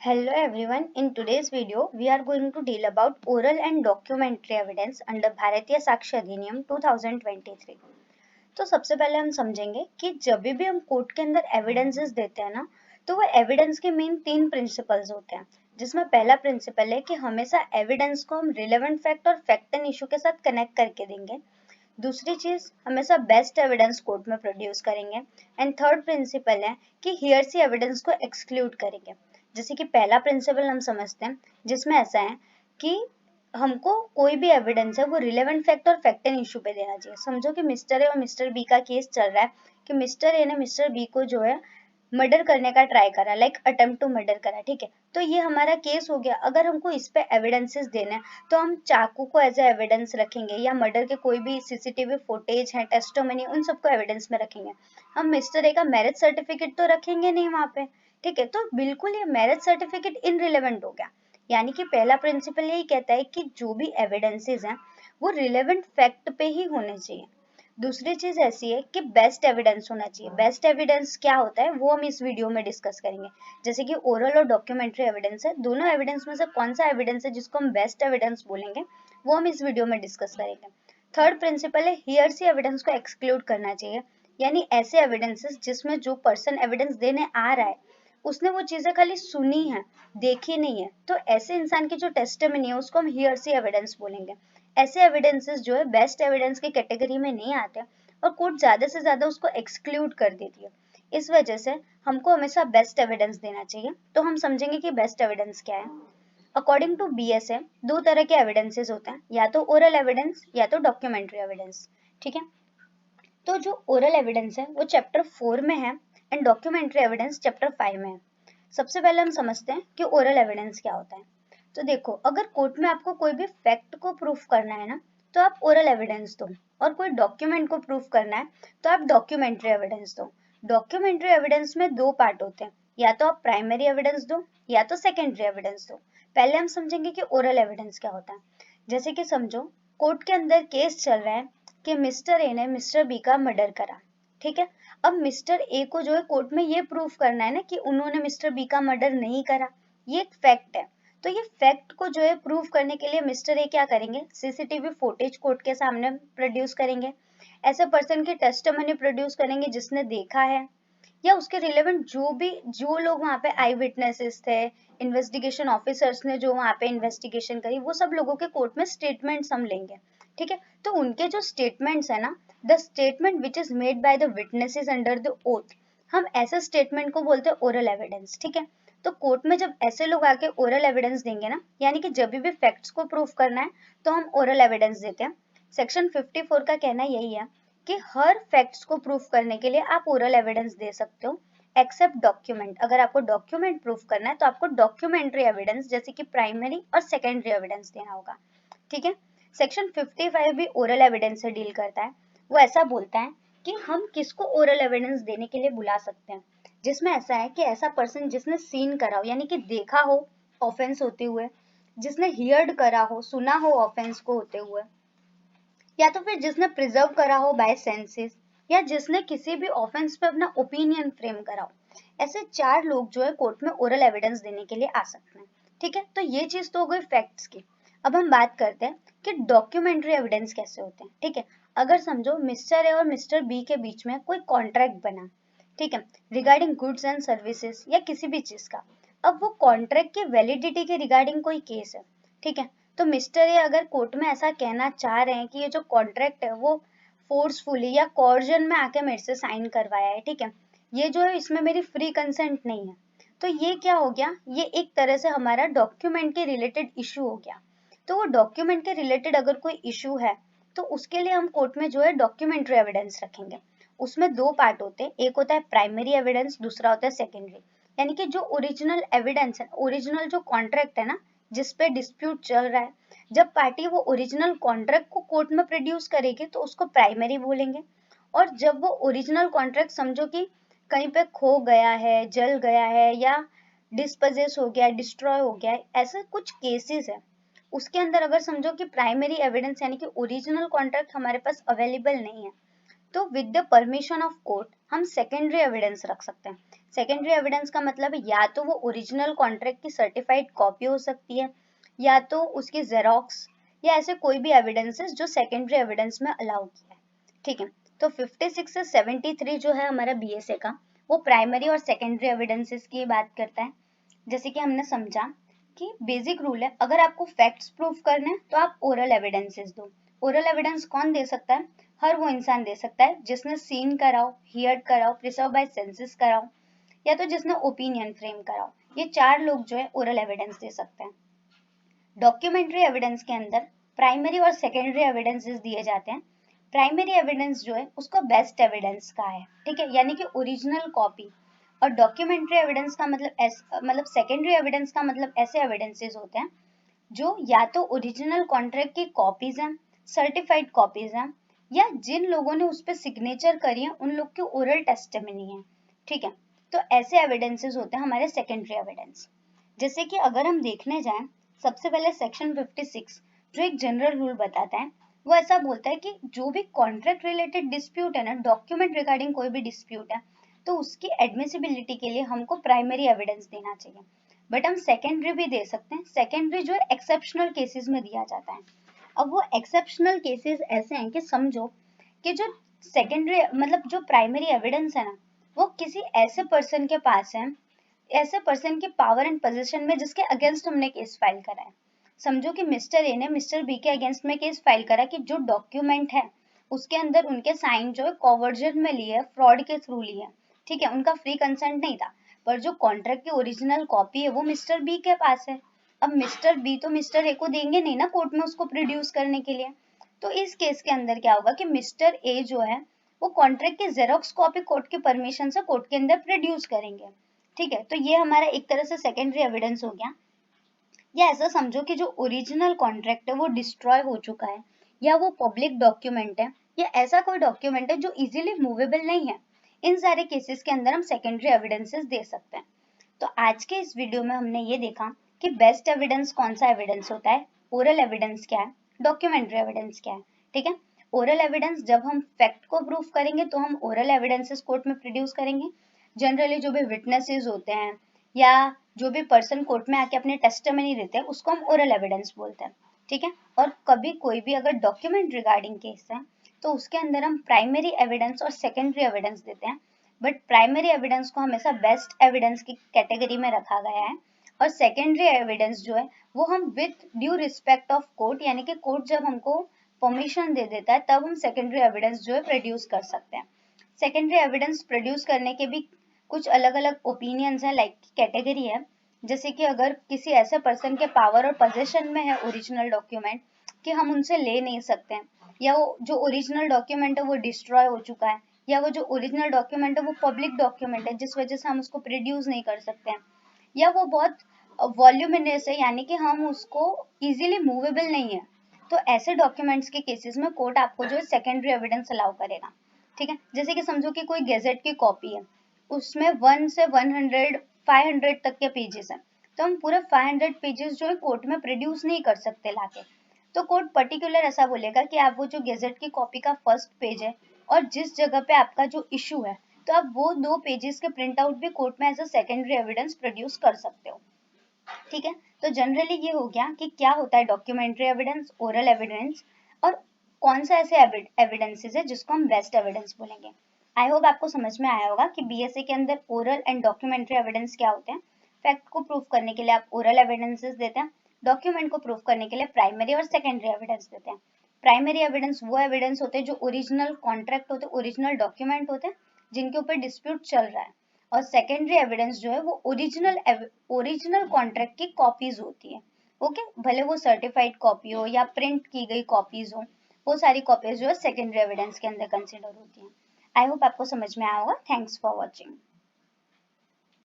Hello everyone. In today's video, we are going to deal about oral and documentary evidence under भारतीय साक्ष्य अधिनियम 2023। तो सबसे पहले हम समझेंगे कि जब भी हम कोर्ट के अंदर एविडेंसेस देते हैं ना, तो वो एविडेंस के मेन तीन प्रिंसिपल्स होते हैं, जिसमें पहला प्रिंसिपल है कि हमेशा एविडेंस को हम रिलेवेंट फैक्ट और फैक्ट एंड इशू के साथ कनेक्ट करके देंगे। दूसरी चीज, हमेशा बेस्ट एविडेंस कोर्ट में प्रोड्यूस करेंगे। एंड थर्ड प्रिंसिपल है कि हियरसी एविडेंस को एक्सक्लूड करेंगे। जैसे कि पहला प्रिंसिपल हम समझते हैं, जिसमें ऐसा है कि हमको कोई भी एविडेंस है वो रिलेवेंट फैक्ट और फैक्ट एंड इशू पे देना चाहिए। समझो कि मिस्टर ए और मिस्टर बी का केस चल रहा है कि मिस्टर ए ने मिस्टर बी को जो है मर्डर करने का ट्राई करा, लाइक अटेम्प्ट टू मर्डर करा, ठीक है। तो ये हमारा केस हो गया। अगर हमको इस पे एविडेंसेस देने हैं तो हम चाकू को एज ए एविडेंस रखेंगे, या मर्डर के कोई भी सीसीटीवी फुटेज है, टेस्टोमनी, उन सबको एविडेंस में रखेंगे। हम मिस्टर ए का मैरिज सर्टिफिकेट तो रखेंगे नहीं वहां पे, ठीक है। तो बिल्कुल ये मैरिज सर्टिफिकेट इनरिलेवेंट हो गया। यानी कि पहला प्रिंसिपल यही कहता है कि जो भी एविडेंसेस हैं वो रिलेवेंट फैक्ट पे ही होने चाहिए। दूसरी चीज ऐसी है कि बेस्ट एविडेंस होना चाहिए। बेस्ट एविडेंस क्या होता है वो हम इस वीडियो में डिस्कस करेंगे। जैसे कि ओरल और डॉक्यूमेंट्री एविडेंस है, दोनों एविडेंस में से कौन सा एविडेंस है जिसको हम बेस्ट एविडेंस बोलेंगे, वो हम इस वीडियो में डिस्कस करेंगे। थर्ड प्रिंसिपल है हियरसी एविडेंस को एक्सक्लूड करना चाहिए। यानी ऐसे एविडेंसेस जिसमें जो पर्सन एविडेंस देने आ रहा है उसने वो चीजें खाली सुनी है, देखी नहीं है, तो ऐसे इंसान की जो टेस्टिमनी है उसको हम हियरसी एविडेंस बोलेंगे। ऐसे एविडेंसेस जो है बेस्ट एविडेंस की कैटेगरी में नहीं आते और कोर्ट ज्यादा से ज्यादा उसको एक्सक्लूड कर देती है। इस वजह से हमको हमेशा बेस्ट एविडेंस देना चाहिए। तो हम समझेंगे कि बेस्ट एविडेंस क्या है। अकॉर्डिंग टू बीएसए दो तरह के एविडेंसेस होते हैं, या तो ओरल एविडेंस या तो डॉक्यूमेंट्री एविडेंस, ठीक है। तो जो ओरल एविडेंस है वो चैप्टर 4 में है एंड डॉक्यूमेंट्री एविडेंस चैप्टर 5 में है। सबसे पहले हम समझते हैं कि ओरल एविडेंस क्या होता है। तो देखो, अगर कोर्ट में आपको कोई भी फैक्ट को प्रूफ करना है ना, तो आप ओरल एविडेंस दो, और कोई डॉक्यूमेंट को प्रूफ करना है तो आप डॉक्यूमेंट्री एविडेंस दो। डॉक्यूमेंट्री एविडेंस में दो पार्ट होते हैं, या तो आप प्राइमरी एविडेंस दो या तो सेकेंडरी एविडेंस दो। पहले हम समझेंगे कि ओरल एविडेंस क्या होता है। जैसे कि समझो कोर्ट के अंदर केस चल रहा है कि मिस्टर ए ने मिस्टर बी का मर्डर करा, ठीक है। अब मिस्टर ए को जो है कोर्ट में ये प्रूफ करना है ना कि उन्होंने मिस्टर बी का मर्डर नहीं करा, ये एक फैक्ट है। तो ये फैक्ट को जो है प्रूफ करने के लिए मिस्टर ए क्या करेंगे, सीसीटीवी फुटेज कोर्ट के सामने प्रोड्यूस करेंगे, ऐसे पर्सन की टेस्टिमनी प्रोड्यूस करेंगे जिसने देखा है, या उसके रिलेवेंट जो लोग वहाँ पे आई विटनेसेस थे, इन्वेस्टिगेशन ऑफिसर्स ने जो वहाँ पे इन्वेस्टिगेशन करी, वो सब लोगों के कोर्ट में स्टेटमेंट्स हम लेंगे, ठीक है। तो उनके जो स्टेटमेंट्स है ना, the statement which is made by the witnesses under the oath, हम ऐसे स्टेटमेंट को बोलते हैं ओरल एविडेंस, ठीक है। तो कोर्ट में जब ऐसे लोग आके ओरल एविडेंस देंगे ना, यानी कि जब भी फैक्ट्स को प्रूफ करना है तो हम ओरल एविडेंस देते हैं। सेक्शन 54 का कहना यही है कि हर फैक्ट्स को प्रूफ करने के लिए आप ओरल एविडेंस दे सकते हो, एक्सेप्ट डॉक्यूमेंट। अगर आपको डॉक्यूमेंट प्रूफ करना है तो आपको डॉक्यूमेंट्री एविडेंस जैसे कि प्राइमरी और सेकेंडरी एविडेंस देना होगा, ठीक है। सेक्शन 55 भी ओरल एविडेंस से डील करता है। वो ऐसा बोलता है कि हम किसको ओरल एविडेंस देने के लिए बुला सकते हैं, जिसमें ऐसा है कि ऐसा पर्सन जिसने सीन करा हो, यानी कि देखा हो ऑफेंस होते हुए, जिसने हियर्ड करा हो, सुना हो ऑफेंस को होते हुए, या तो फिर जिसने प्रिजर्व करा हो बाय सेंसेस, या जिसने किसी भी ऑफेंस पे अपना ओपिनियन फ्रेम करा हो। ऐसे चार लोग जो है कोर्ट में ओरल एविडेंस देने के लिए आ सकते हैं, ठीक है। तो ये चीज तो हो गई फैक्ट्स की। अब हम बात करते हैं कि डॉक्यूमेंट्री एविडेंस कैसे होते हैं, ठीक है। अगर समझो मिस्टर ए और मिस्टर बी के बीच में कोई कॉन्ट्रैक्ट बना, ठीक है, रिगार्डिंग गुड्स एंड सर्विसेज या किसी भी चीज का। अब वो कॉन्ट्रैक्ट की वैलिडिटी के रिगार्डिंग कोई केस है, ठीक है। तो मिस्टर ए अगर कोर्ट में ऐसा कहना चाह रहे हैं कि ये जो कॉन्ट्रैक्ट है वो फोर्सफुली या कॉर्जन में आके मेरे से साइन करवाया है, ठीक है, ये जो है इसमें मेरी फ्री कंसेंट नहीं है, तो ये क्या हो गया, ये एक तरह से हमारा डॉक्यूमेंट के रिलेटेड इशू हो गया। तो वो डॉक्यूमेंट के रिलेटेड अगर कोई इशू है तो उसके लिए हम कोर्ट में जो है डॉक्यूमेंट्री एविडेंस रखेंगे। उसमें दो पार्ट होते हैं, एक होता है प्राइमरी एविडेंस, दूसरा होता है सेकेंडरी। यानी कि जो ओरिजिनल एविडेंस है, ओरिजिनल जो कॉन्ट्रैक्ट है ना जिस पे डिस्प्यूट चल रहा है, जब पार्टी वो ओरिजिनल कॉन्ट्रैक्ट को कोर्ट में प्रोड्यूस करेगी तो उसको प्राइमरी बोलेंगे। और जब वो ओरिजिनल कॉन्ट्रैक्ट समझो कि कहीं पे खो गया है, जल गया है, या डिस्पोजेस हो गया, डिस्ट्रॉय हो गया है, ऐसे कुछ केसेस है, उसके अंदर अगर समझो कि प्राइमरी एविडेंस यानी कि ओरिजिनल कॉन्ट्रैक्ट हमारे पास अवेलेबल नहीं है, तो with the permission of court हम सेकेंडरी एविडेंस रख सकते हैं। सेकेंडरी एविडेंस का मतलब या तो वो ओरिजिनल कॉन्ट्रैक्ट की सर्टिफाइड कॉपी हो सकती है, या तो उसकी जेरोक्स, या ऐसे कोई भी एविडेंसेस जो सेकेंडरी एविडेंस में अलाउ किया है। ठीक है, तो 56 से 73 जो है हमारा बीएसए का, वो प्राइमरी और सेकेंडरी एविडेंसेस की बात करता है। जैसे कि हमने समझा कि बेसिक रूल है, अगर आपको फैक्ट्स प्रूफ करने हैं तो आप ओरल एविडेंसेस दो। ओरल एविडेंस कौन दे सकता है? हर वो इंसान दे सकता है जिसने सीन कराओ, हियर्ड कराओ, प्रिजर्व बाय सेंसेस कराओ, या तो जिसने ओपिनियन फ्रेम कराओ। ये चार लोग जो है ओरल एविडेंस दे सकते हैं। डॉक्यूमेंट्री एविडेंस के अंदर प्राइमरी और सेकेंडरी एविडेंसेस दिए जाते हैं। प्राइमरी एविडेंस जो है उसको बेस्ट एविडेंस का है, ठीक है, यानी कि ओरिजिनल कॉपी। और डॉक्यूमेंट्री एविडेंस का मतलब सेकेंडरी एविडेंस का मतलब ऐसे एविडेंसेस होते हैं जो या तो ओरिजिनल कॉन्ट्रैक्ट की कॉपीज हैं, सर्टिफाइड कॉपीज हैं, या जिन लोगों ने उस पर सिग्नेचर करी है उन लोग की ओरल टेस्टिमनी है। ठीक है, तो ऐसे एविडेंसेस होते हैं हमारे सेकेंडरी एविडेंस। जैसे कि अगर हम देखने जाएं, सबसे पहले सेक्शन 56 जो एक जनरल रूल बताता है, वो ऐसा बोलता है कि जो भी कॉन्ट्रैक्ट रिलेटेड डिस्प्यूट है ना, डॉक्यूमेंट रिगार्डिंग कोई भी डिस्प्यूट है, तो उसकी एडमिसिबिलिटी के लिए हमको प्राइमरी एविडेंस देना चाहिए। बट हम सेकेंडरी भी दे सकते हैं। सेकेंडरी जो है एक्सेप्शनल केसेस में दिया जाता है। अब वो एक्सेप्शनल केसेस ऐसे हैं कि समझो कि जो सेकेंडरी मतलब जो प्राइमरी एविडेंस है ना, वो किसी ऐसे पर्सन के पास है, ऐसे पर्सन की पावर एंड पोजीशन में जिसके अगेंस्ट हमने केस फाइल करा है। समझो कि मिस्टर ए ने मिस्टर बी के अगेंस्ट में केस फाइल करा कि जो डॉक्यूमेंट है उसके अंदर उनके साइन जो है कॉवर्जन में लिए, फ्रॉड के थ्रू लिए, ठीक है, उनका फ्री कंसेंट नहीं था, पर जो कॉन्ट्रैक्ट की ओरिजिनल कॉपी है वो मिस्टर बी के पास है। अब मिस्टर बी तो मिस्टर ए को देंगे नहीं ना कोर्ट में उसको प्रोड्यूस करने के लिए। तो इस केस के अंदर क्या होगा कि मिस्टर ए जो है वो कॉन्ट्रैक्ट की जेरोक्स कॉपी कोर्ट की परमिशन से कोर्ट के अंदर प्रोड्यूस करेंगे। ठीक है, तो ये हमारा एक तरह से सेकेंडरी एविडेंस हो गया। या ऐसा समझो कि जो ओरिजिनल कॉन्ट्रैक्ट है वो डिस्ट्रॉय हो चुका है, या वो पब्लिक डॉक्यूमेंट है, या ऐसा कोई डॉक्यूमेंट है जो इजीली मूवेबल नहीं है। इन सारे केसेस के अंदर हम सेकेंडरी एविडेंसेस दे सकते हैं। तो आज के इस वीडियो में हमने ये देखा कि बेस्ट एविडेंस कौन सा एविडेंस होता है, ओरल एविडेंस क्या है, डॉक्यूमेंट्री एविडेंस क्या है। ठीक है, ओरल एविडेंस जब हम फैक्ट को प्रूफ करेंगे तो हम ओरल एविडेंसेस कोर्ट में प्रोड्यूस करेंगे। जनरली जो भी विटनेसेस होते हैं या जो भी पर्सन कोर्ट में आके अपने टेस्टिमनी देते हैं उसको हम ओरल एविडेंस बोलते हैं। ठीक है, और कभी कोई भी अगर डॉक्यूमेंट रिगार्डिंग केस है तो उसके अंदर हम प्राइमरी एविडेंस और सेकेंडरी एविडेंस देते हैं। बट प्राइमरी एविडेंस को हमेशा बेस्ट एविडेंस की कैटेगरी में रखा गया है, और सेकेंडरी एविडेंस जो है वो हम with due respect of court, यानी कि कोर्ट जब हमको परमिशन दे देता है तब हम सेकेंडरी एविडेंस जो है प्रोड्यूस कर सकते हैं। सेकेंडरी एविडेंस प्रोड्यूस करने के भी कुछ अलग अलग ओपिनियंस हैं, लाइक कैटेगरी है। जैसे कि अगर किसी ऐसे पर्सन के पावर और पोजीशन में है ओरिजिनल डॉक्यूमेंट कि हम उनसे ले नहीं सकते हैं, या वो जो ओरिजिनल डॉक्यूमेंट है वो डिस्ट्रॉय हो चुका है, या वो जो ओरिजिनल डॉक्यूमेंट है वो पब्लिक डॉक्यूमेंट है जिस वजह से हम उसको प्रोड्यूस नहीं कर सकते हैं, या वो बहुत वॉल्यूमिनस है यानी कि हम उसको इजीली मूवेबल नहीं है, तो ऐसे डॉक्यूमेंट्स के केसेस में कोर्ट आपको जो है सेकेंडरी एविडेंस अलाउ करेगा। ठीक है, जैसे कि समझो कि कोई गैजेट की कॉपी है, उसमें 1 से 100 500 तक के पेजेस हैं, तो हम पूरे 500 पेजेस जो है कोर्ट में प्रोड्यूस नहीं कर सकते लाके। तो कोर्ट पर्टिकुलर ऐसा बोलेगा कि आप वो जो गैजेट की कॉपी का फर्स्ट पेज है और जिस जगह पे आपका जो इशू है, तो आप वो 2 पेजेस के प्रिंट आउट भी कोर्ट में as a secondary evidence produce कर सकते हो। ठीक है, तो जनरली ये हो गया कि क्या होता है डॉक्यूमेंट्री एविडेंस, ओरल एविडेंस, और कौन सा ऐसे एविडेंसेस है जिसको हम बेस्ट एविडेंस बोलेंगे। आई होप आपको समझ में आया होगा कि बीएसए के अंदर ओरल एंड डॉक्यूमेंट्री एविडेंस क्या होते हैं। फैक्ट को प्रूफ करने के लिए आप ओरल एविडेंसेस देते हैं, डॉक्यूमेंट को प्रूफ करने के लिए प्राइमरी और सेकेंडरी एविडेंस देते हैं। प्राइमरी एविडेंस वो एविडेंस होते हैं जो ओरिजिनल कॉन्ट्रैक्ट होते हैं, ओरिजिनल डॉक्यूमेंट होते हैं जिनके ऊपर डिस्प्यूट चल रहा है। और सेकेंडरी एविडेंस जो है वो ओरिजिनल कॉन्ट्रैक्ट की कॉपीज होती है। ओके, भले वो सर्टिफाइड कॉपी हो या प्रिंट की गई कॉपीज हो, वो सारी कॉपीज जो है सेकेंडरी एविडेंस के अंदर कंसिडर होती हैं। आई होप आपको समझ में आया होगा। Thanks for watching.